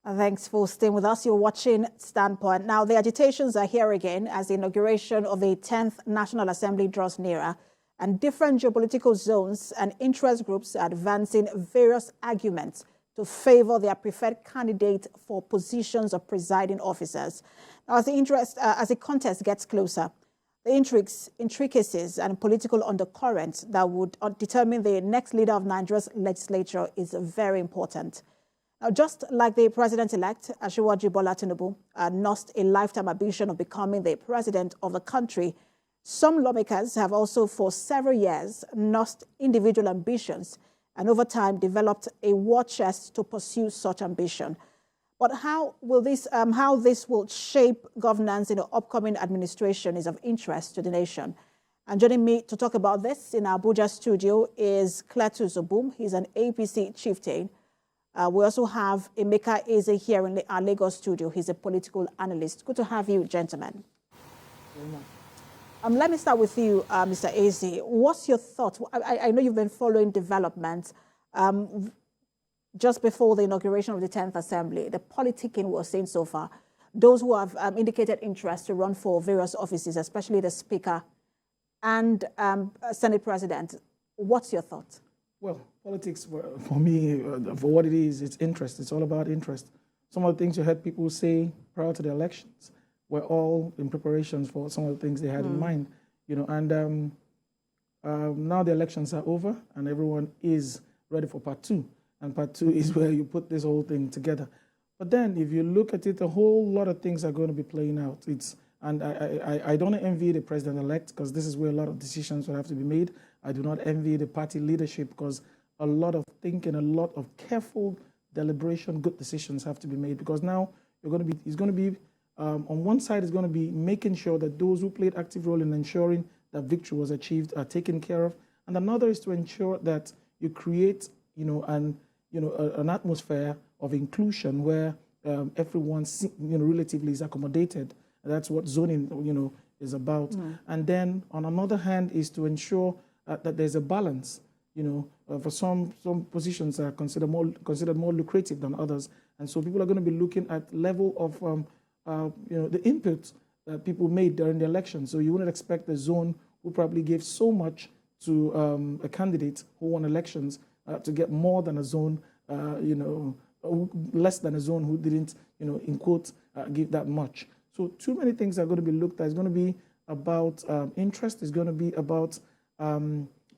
Thanks for staying with us. You're watching Standpoint. Now, the agitations are here again as the inauguration of the 10th National Assembly draws nearer, and different geopolitical zones and interest groups are advancing various arguments to favor their preferred candidate for positions of presiding officers. Now, as the contest gets closer, the intricacies and political undercurrents that would determine the next leader of Nigeria's legislature is very important. Now, just like the president-elect, Asiwaju Bola Tinubu, nursed a lifetime ambition of becoming the president of the country, some lawmakers have also for several years nursed individual ambitions and over time developed a war chest to pursue such ambition. But how this will shape governance in the upcoming administration is of interest to the nation. And joining me to talk about this in our Abuja studio is Cletus Obum. He's an APC chieftain. We also have Emeka Eze here in our Lagos studio. He's a political analyst. Good to have you, gentlemen. Let me start with you, Mr. Eze. What's your thought? I know you've been following developments. Just before the inauguration of the 10th Assembly, the politicking we're seeing so far, those who have indicated interest to run for various offices, especially the Speaker and Senate President, what's your thought? Well, politics, for me, for what it is, it's interest. It's all about interest. Some of the things you heard people say prior to the elections were all in preparations for some of the things they had in mind. You know, and now the elections are over and everyone is ready for part two. And part two is where you put this whole thing together. But then if you look at it, a whole lot of things are going to be playing out. And I don't envy the president-elect because this is where a lot of decisions will have to be made. I do not envy the party leadership because a lot of thinking, a lot of careful deliberation, good decisions have to be made. Because now it's going to be on one side, it's going to be making sure that those who played active role in ensuring that victory was achieved are taken care of. And another is to ensure that you create, an atmosphere of inclusion where everyone, relatively is accommodated. And that's what zoning, is about. And then, on another hand, is to ensure that there's a balance. For some positions are considered more lucrative than others, and so people are going to be looking at level of, the input that people made during the election. So you wouldn't expect the zone who probably gave so much to a candidate who won elections to get more than a zone, less than a zone who didn't, in quotes, give that much. So too many things are going to be looked at. It's going to be about interest. It's going to be about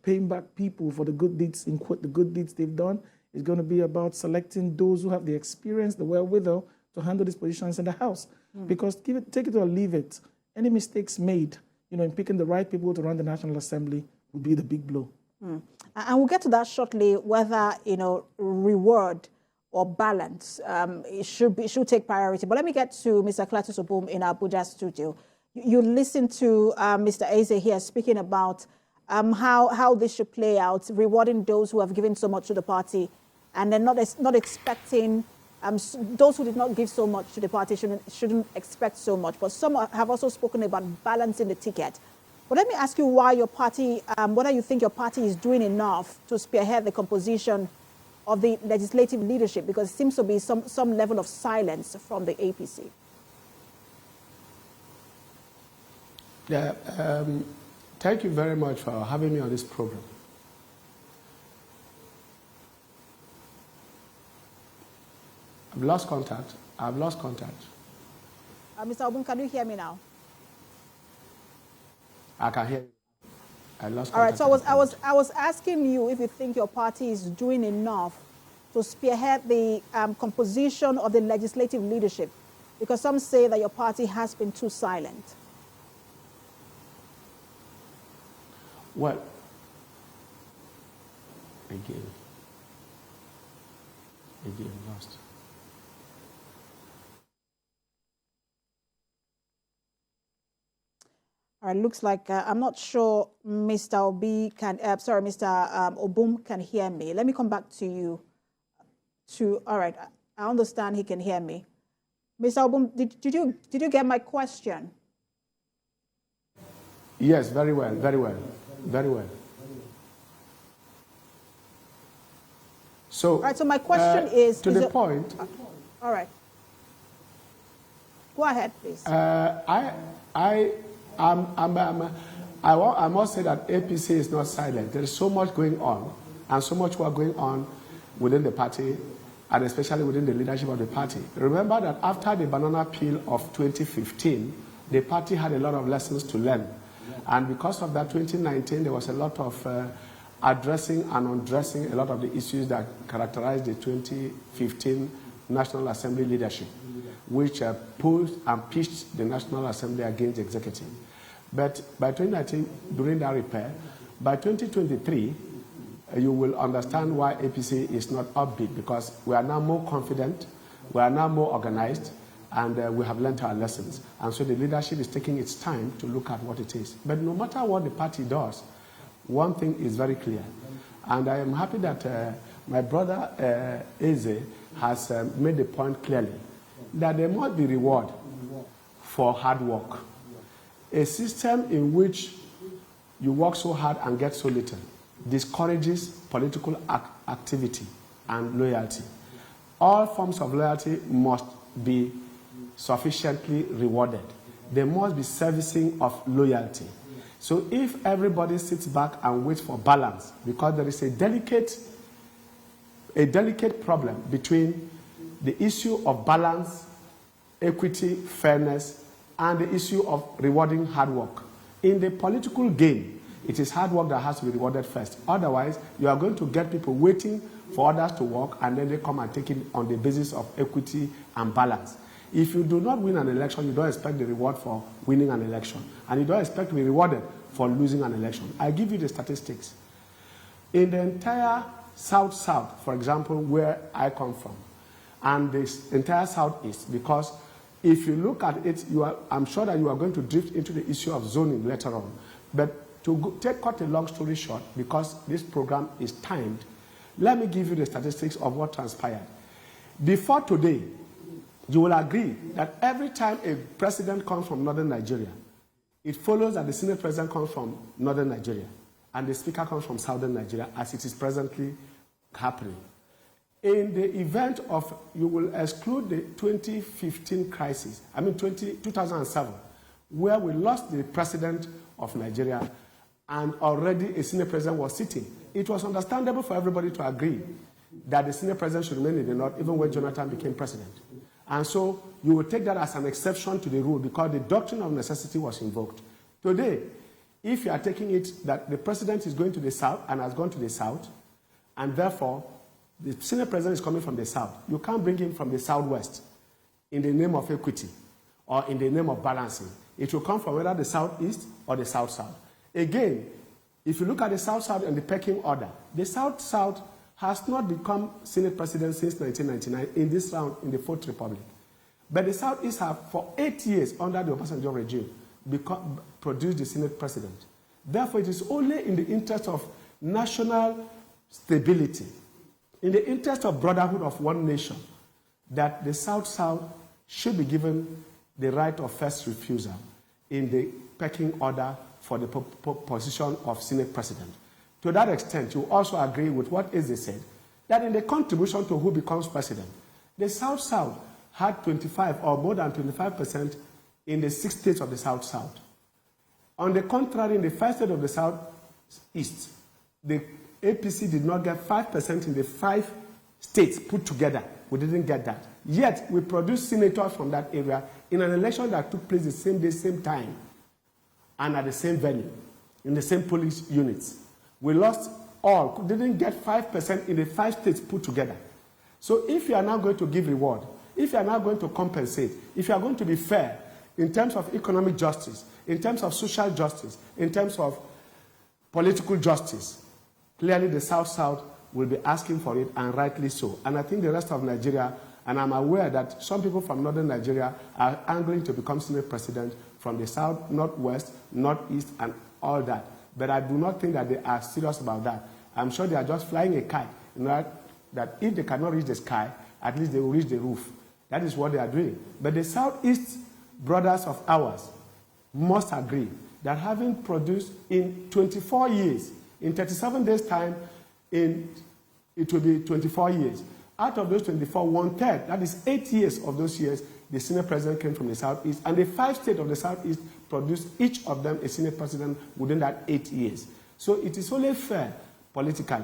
paying back people for the good deeds, in quote, the good deeds they've done. It's going to be about selecting those who have the experience, the wherewithal to handle these positions in the House. Because take it or leave it, any mistakes made, in picking the right people to run the National Assembly would be the big blow. And we'll get to that shortly, whether, reward or balance it should take priority. But let me get to Mr. Cletus Obum in our Abuja studio. You listened to Mr. Eze here speaking about how this should play out, rewarding those who have given so much to the party, and then not expecting those who did not give so much to the party shouldn't expect so much. But some have also spoken about balancing the ticket. But let me ask you why your party, whether you think your party is doing enough to spearhead the composition of the legislative leadership, because it seems to be some level of silence from the APC. Yeah, thank you very much for having me on this program. I've lost contact. Mr. Obum, can you hear me now? I can hear you. I lost contact. All right, so I was asking you if you think your party is doing enough to spearhead the composition of the legislative leadership, because some say that your party has been too silent. Well, again, lost. All right, looks like I'm not sure Mr. Obum can hear me. Let me come back to you. All right, I understand he can hear me. Mr. Obum, did you get my question? Yes, very well. So, all right, so my question is... To the point... All All right. Go ahead, please. I must say that APC is not silent. There is so much going on, and so much work going on within the party, and especially within the leadership of the party. Remember that after the banana peel of 2015, the party had a lot of lessons to learn. And because of that, 2019, there was a lot of addressing and undressing a lot of the issues that characterized the 2015 National Assembly leadership, which pushed and pitched the National Assembly against the executive. But by 2019, during that repair, by 2023, you will understand why APC is not upbeat, because we are now more confident, we are now more organized, and we have learned our lessons. And so the leadership is taking its time to look at what it is. But no matter what the party does, one thing is very clear. And I am happy that my brother Eze has made the point clearly that there must be reward for hard work. A system in which you work so hard and get so little discourages political activity and loyalty. All forms of loyalty must be sufficiently rewarded. There must be servicing of loyalty. So if everybody sits back and waits for balance, because there is a delicate problem between the issue of balance, equity, fairness, and the issue of rewarding hard work. In the political game, it is hard work that has to be rewarded first. Otherwise, you are going to get people waiting for others to work, and then they come and take it on the basis of equity and balance. If you do not win an election, you don't expect the reward for winning an election. And you don't expect to be rewarded for losing an election. I give you the statistics. In the entire South-South, for example, where I come from, and this entire Southeast, because if you look at it, I'm sure that you are going to drift into the issue of zoning later on. But to cut a long story short, because this program is timed, let me give you the statistics of what transpired. Before today, you will agree that every time a president comes from northern Nigeria, it follows that the Senate president comes from northern Nigeria, and the speaker comes from southern Nigeria, as it is presently happening. In the event of, you will exclude the 2015 crisis, 2007, where we lost the president of Nigeria, and already a Senate president was sitting. It was understandable for everybody to agree that the Senate president should remain in the north, even when Jonathan became president. And so you will take that as an exception to the rule, because the doctrine of necessity was invoked. Today, if you are taking it that the president is going to the south and has gone to the south, and therefore the Senate president is coming from the south, you can't bring him from the southwest in the name of equity or in the name of balancing. It will come from whether the southeast or the south-south. Again, if you look at the south-south and the pecking order, the south-south has not become Senate president since 1999 in this round in the Fourth Republic. But the Southeast have, for 8 years under the Obasanjo regime, produced the Senate president. Therefore, it is only in the interest of national stability, in the interest of brotherhood of one nation, that the South-South should be given the right of first refusal in the pecking order for the position of Senate president. To that extent, you also agree with what Eze said, that in the contribution to who becomes president, the South-South had 25 or more than 25% in the 6 states of the South-South. On the contrary, in the 5 states of the South-East, the APC did not get 5% in the 5 states put together. We didn't get that. Yet, we produced senators from that area in an election that took place the same day, same time, and at the same venue, in the same police units. We lost all, didn't get 5% in the 5 states put together. So if you are now going to give reward, if you are now going to compensate, if you are going to be fair in terms of economic justice, in terms of social justice, in terms of political justice, clearly the South-South will be asking for it, and rightly so. And I think the rest of Nigeria, and I'm aware that some people from northern Nigeria are angling to become Senate president from the south, northwest, northeast, and all that. But I do not think that they are serious about that. I'm sure they are just flying a kite, that if they cannot reach the sky, at least they will reach the roof. That is what they are doing. But the Southeast brothers of ours must agree that having produced in 24 years, in 37 days' time, it will be 24 years. Out of those 24, 1/3, that is 8 years of those years, the Senate president came from the Southeast, and the 5 states of the Southeast produced each of them a Senate president within that 8 years. So it is only fair politically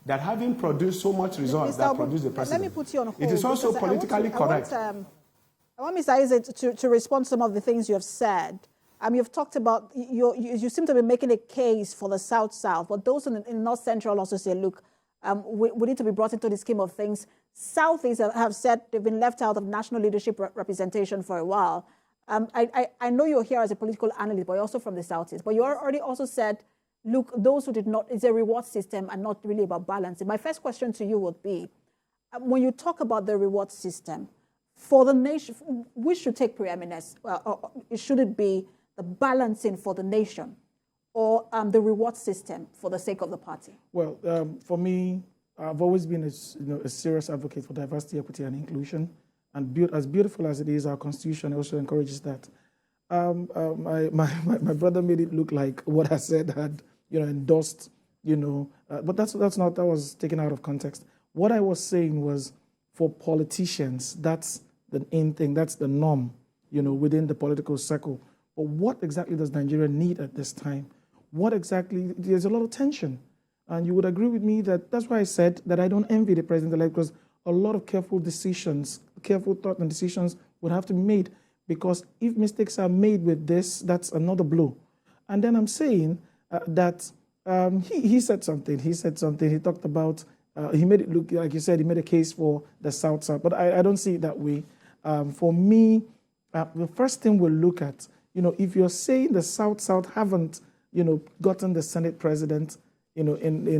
that having produced so much results that produced the president, let me put you on hold. It is also politically correct. I want Mr. Isaac to respond to some of the things you have said. You've talked about, you seem to be making a case for the South-South, but those in North Central also say, look, we need to be brought into the scheme of things. Southeast have said they've been left out of national leadership representation for a while. I know you're here as a political analyst, but you're also from the Southeast. But you already also said, look, those who did not, it's a reward system and not really about balancing. My first question to you would be, when you talk about the reward system, for the nation, which should take preeminence? Should it be the balancing for the nation or the reward system for the sake of the party? Well, for me, I've always been a serious advocate for diversity, equity, and inclusion. And as beautiful as it is, our Constitution also encourages that. My brother made it look like what I said had endorsed, but that was taken out of context. What I was saying was, for politicians, that's the in thing, that's the norm, within the political circle. But what exactly does Nigeria need at this time? What exactly, there's a lot of tension. And you would agree with me that's why I said that I don't envy the president-elect, because a lot of careful thought and decisions would have to be made, because if mistakes are made with this, that's another blow. And then I'm saying that he said something. He talked about, he made it look, like you said, he made a case for the South-South, but I don't see it that way. For me, the first thing we'll look at, if you're saying the South-South haven't, gotten the Senate president, in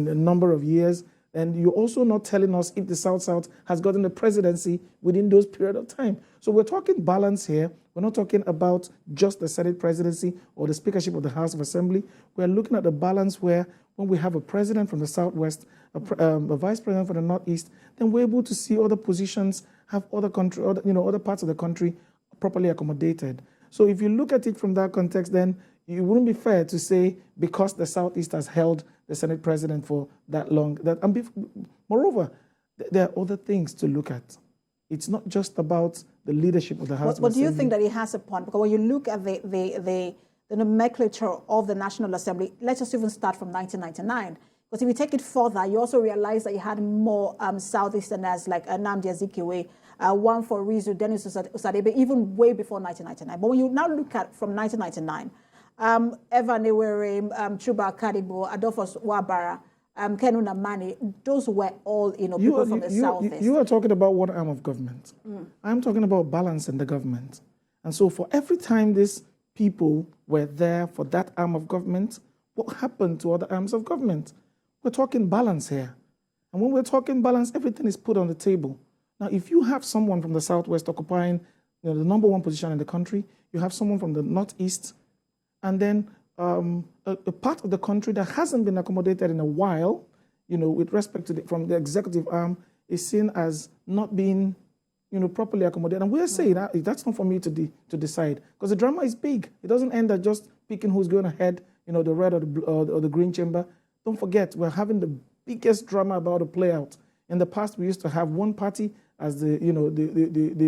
a number of years, and you're also not telling us if the South-South has gotten the presidency within those period of time. So we're talking balance here. We're not talking about just the Senate presidency or the speakership of the House of Assembly. We're looking at the balance where when we have a president from the Southwest, a vice president from the Northeast, then we're able to see other positions, have other parts of the country properly accommodated. So if you look at it from that context, then it wouldn't be fair to say because the Southeast has held the Senate president for that long. Moreover, there are other things to look at. It's not just about the leadership of the House. But do you think that he has a point? Because when you look at the nomenclature of the National Assembly, let's just even start from 1999. Because if you take it further, you also realize that you had more Southeasterners like Nnamdi Azikiwe, one for Rizu, Dennis Osadebe, even way before 1999. But when you now look at from 1999, Evan Ewere, Chuba Kadibo, Adolphus Wabara, Kenu Namani, those were all people from the Southeast. You are talking about one arm of government. I'm talking about balance in the government. And so for every time these people were there for that arm of government, what happened to other arms of government? We're talking balance here. And when we're talking balance, everything is put on the table. Now, if you have someone from the Southwest occupying the number one position in the country, you have someone from the Northeast, and then a part of the country that hasn't been accommodated in a while, with respect to from the executive arm, is seen as not being, properly accommodated. And we're saying that's not for me to decide, because the drama is big. It doesn't end at just picking who's going ahead, the red or the green chamber. Don't forget, we're having the biggest drama about to play out. In the past, we used to have one party as the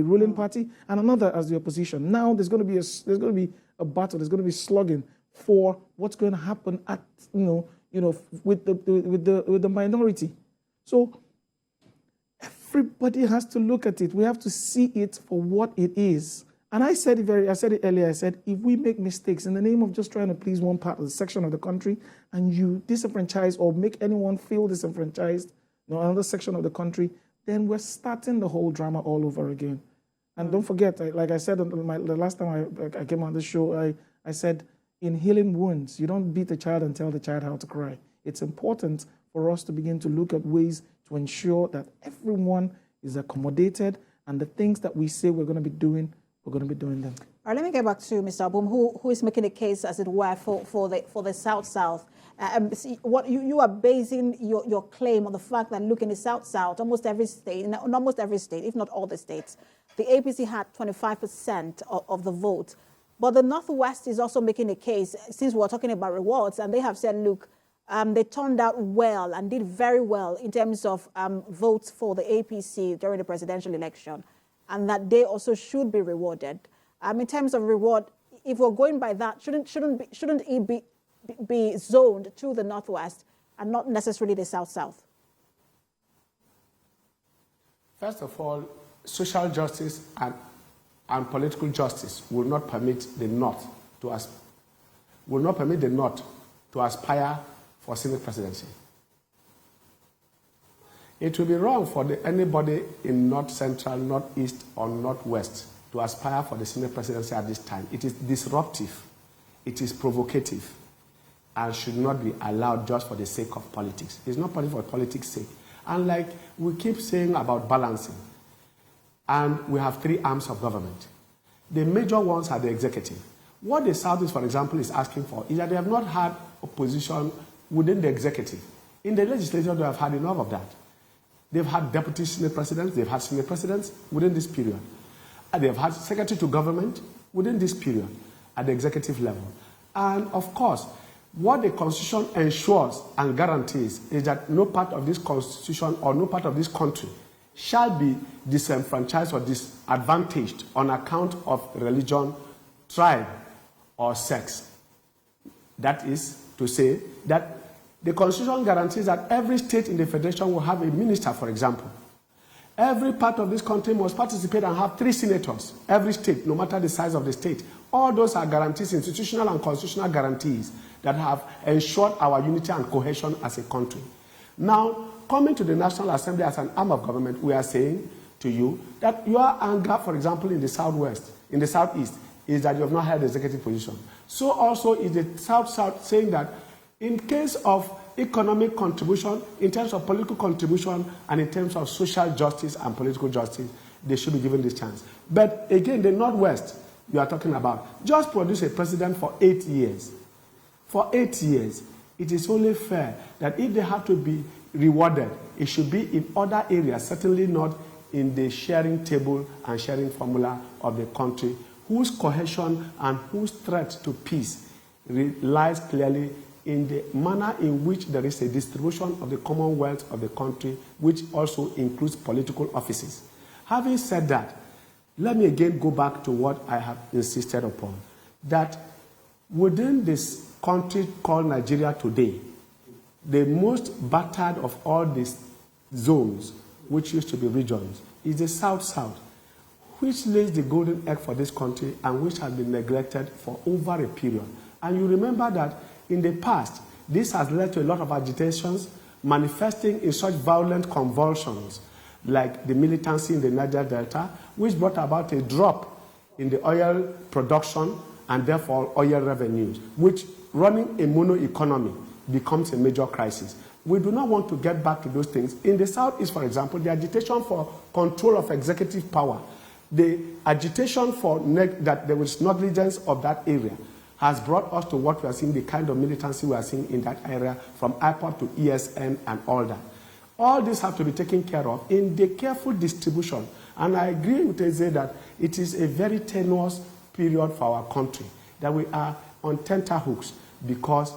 ruling party and another as the opposition. Now there's going to be a battle. There's going to be slugging for what's going to happen at with the minority. So everybody has to look at it. We have to see it for what it is. And I said it earlier. I said, if we make mistakes in the name of just trying to please one part of the section of the country, and you disenfranchise or make anyone feel disenfranchised, another section of the country, then we're starting the whole drama all over again. And don't forget, like I said the last time I came on the show, I said, in healing wounds, you don't beat a child and tell the child how to cry. It's important for us to begin to look at ways to ensure that everyone is accommodated, and the things that we say we're going to be doing, we're going to be doing them. All right, let me get back to Mr. Abum, who is making a case, as it were, for the South-South. What you are basing your claim on the fact that, look, in the South-South, almost every state, if not all the states, the APC had 25% of the vote. But the Northwest is also making a case, since we're talking about rewards, and they have said, look, they turned out well and did very well in terms of votes for the APC during the presidential election, and that they also should be rewarded. In terms of reward, if we're going by that, shouldn't it be zoned to the Northwest and not necessarily the South-South? First of all, social justice and political justice will not permit the North to aspire for Senate presidency. It will be wrong for anybody in North Central, Northeast, or Northwest to aspire for the Senate presidency at this time. It is disruptive, it is provocative, and should not be allowed just for the sake of politics. It's not for politics' sake. And like we keep saying about balancing, and we have three arms of government. The major ones are the executive. What the Southeast, for example, is asking for is that they have not had opposition within the executive. In the legislature, they have had enough of that. They've had deputy Senate presidents, they've had Senate presidents within this period. And they've had secretary to government within this period at the executive level. And of course, what the Constitution ensures and guarantees is that no part of this Constitution or no part of this country shall be disenfranchised or disadvantaged on account of religion, tribe, or sex. That is to say that the Constitution guarantees that every state in the Federation will have a minister, for example. Every part of this country must participate and have 3 senators, every state, no matter the size of the state. All those are guarantees, institutional and constitutional guarantees that have ensured our unity and cohesion as a country. Now, coming to the National Assembly as an arm of government, we are saying to you that your anger, for example, in the Southwest, in the Southeast, is that you have not held the executive position. So also is the South-South saying that in case of economic contribution, in terms of political contribution, and in terms of social justice and political justice, they should be given this chance. But again, the Northwest you are talking about, just produce a president for 8 years. For 8 years, it is only fair that if they have to be rewarded, it should be in other areas, certainly not in the sharing table and sharing formula of the country, whose cohesion and whose threat to peace lies clearly in the manner in which there is a distribution of the commonwealth of the country, which also includes political offices. Having said that, let me again go back to what I have insisted upon, that within this country called Nigeria today, the most battered of all these zones, which used to be regions, is the South-South, which lays the golden egg for this country and which has been neglected for over a period. And you remember that in the past, this has led to a lot of agitations manifesting in such violent convulsions like the militancy in the Niger Delta, which brought about a drop in the oil production and therefore oil revenues, which running a mono economy becomes a major crisis. We do not want to get back to those things. In the Southeast, for example, the agitation for control of executive power, the agitation for that there was negligence of that area has brought us to what we are seeing, the kind of militancy we are seeing in that area, from IPOD to ESN and all that. All this have to be taken care of in the careful distribution. And I agree with Eze that it is a very tenuous period for our country, that we are on tenterhooks because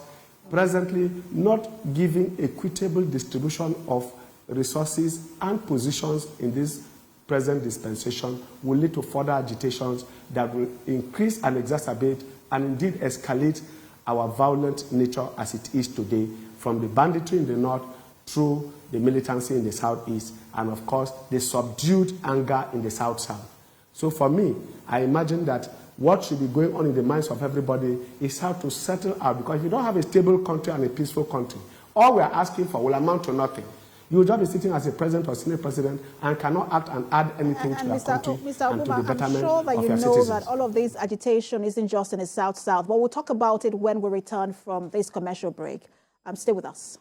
presently not giving equitable distribution of resources and positions in this present dispensation will lead to further agitations that will increase and exacerbate and indeed escalate our violent nature as it is today, from the banditry in the north through the militancy in the southeast, and of course the subdued anger in the south-south. So for me, I imagine that what should be going on in the minds of everybody is how to settle out, because if you don't have a stable country and a peaceful country, all we are asking for will amount to nothing. You will just be sitting as a president or senate president and cannot act and add anything to your country and to the betterment I'm sure that of you your know citizens. that all of this agitation isn't just in the South-South, but we'll talk about it when we return from this commercial break. Stay with us.